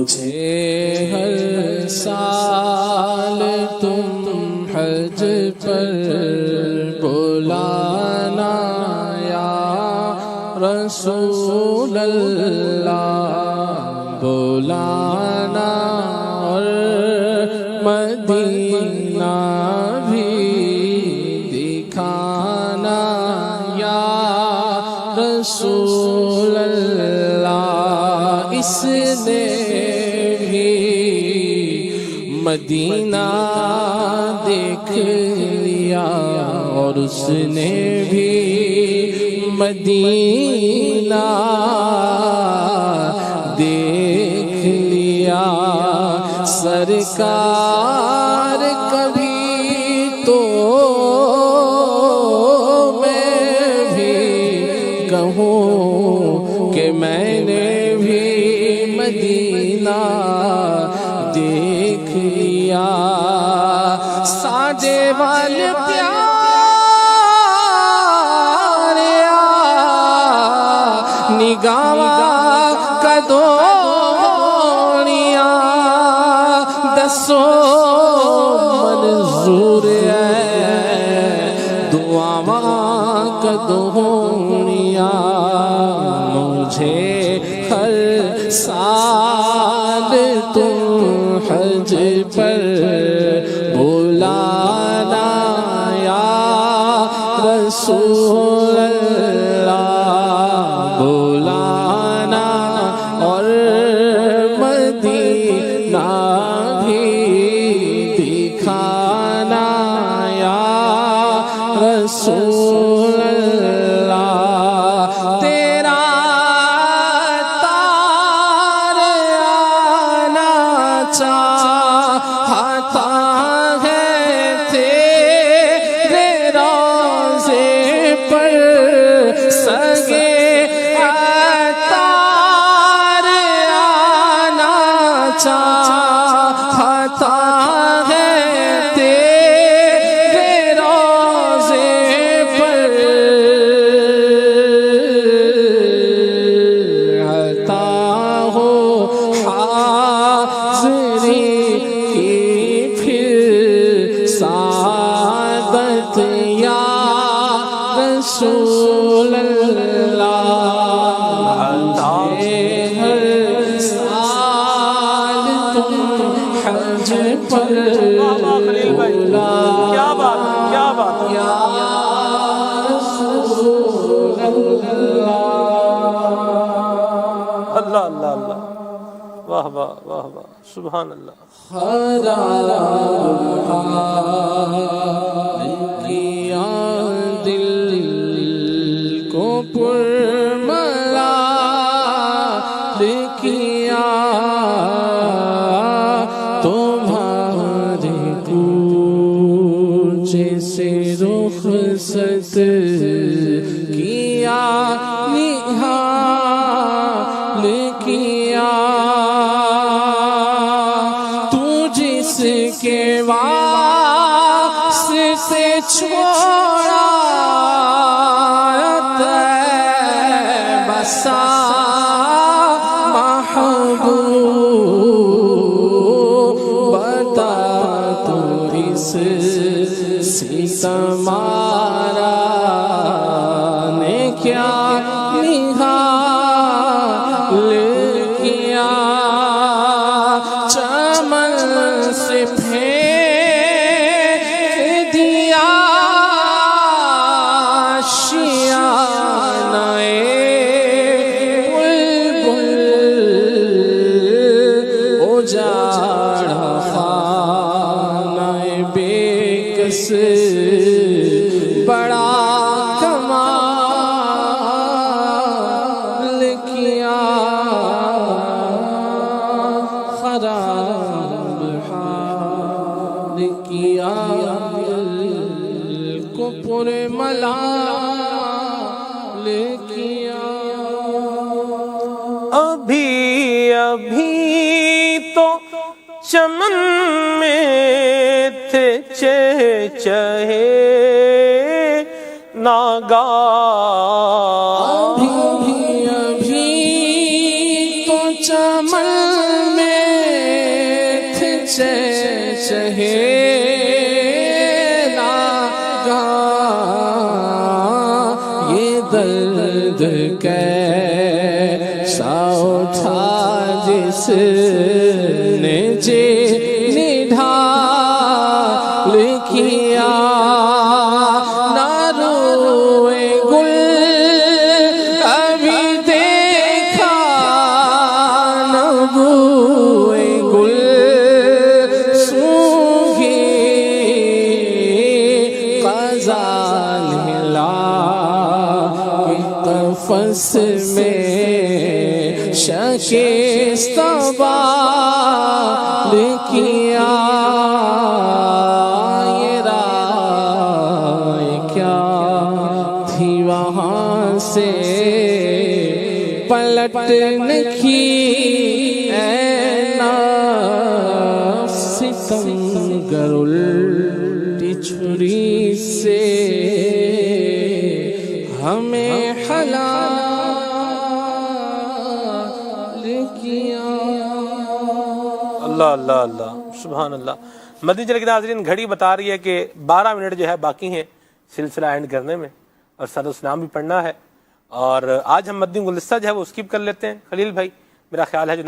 مجھے ہر سال تم حج پر بلانا یا رسول اللہ، بلانا اور مدینہ بھی دکھانا یا رسول اللہ۔ اس نے بھی مدینہ دیکھ لیا اور اس نے بھی مدینہ دیکھ لیا۔ سرکار کبھی تو میں بھی کہوں کہ میں نے بھی مدینہ دیکھ لیا۔ ساجے والے نگاہ کدوڑیاں دسو منظور ہے دعاواں کدوڑیاں۔ مجھے ہر سال تم حج پر بلانا یا رسول اللہ، بلانا اور مدینہ بھی دکھانا یا رسول اللہ۔ تیرا تار آنا چاہتا ہے تیرے روضے پر، سگے چاہتا ہے تیرے روضے پر، عطا ہو حاضری کی پھر سعادت یا رسول اللہ۔ حج پر بولا کیا بات یا رسول اللہ۔ اللہ اللہ اللہ، واہ واہ واہ واہ، سبحان اللہ۔ کیا دل کو پرملا کیا تمہارے کوچے سے رخصت کیا، نہال کیا تو جس کے واسطے چھوڑا بسا تمہارا نے کیا نہال کیا، چمن سے پھینک دیا شیانہ بلبل، اجاڑا خانہ بے کس بڑا کمال کیا، خراب حال کیا، دل کو پرملال کیا۔ ابھی ابھی تو چمن میں تھے چہچہے ناگہاں، ابھی تو چمن میں چہچہے ناگہاں یہ درد کیسا اٹھا جس نے جی نڈھال کیا نہ روئے گل ابھی دیکھا نہ بوئے گل سونگھی قضا ملا قفس میں شکست بال کیا یہ رائے کیا تھی وہاں سے پلٹنے کی اے نفس ستمگر الٹی چھری سے ہمیں حلال کیا۔ اللہ اللہ اللہ سبحان اللہ۔ مدنی چینل کے ناظرین گھڑی بتا رہی ہے کہ 12 منٹ جو ہے باقی ہیں سلسلہ اینڈ کرنے میں، اور سر اسلام بھی پڑھنا ہے، اور آج ہم مدنی گلدستہ جو ہے وہ اسکپ کر لیتے ہیں۔ خلیل بھائی میرا خیال ہے جو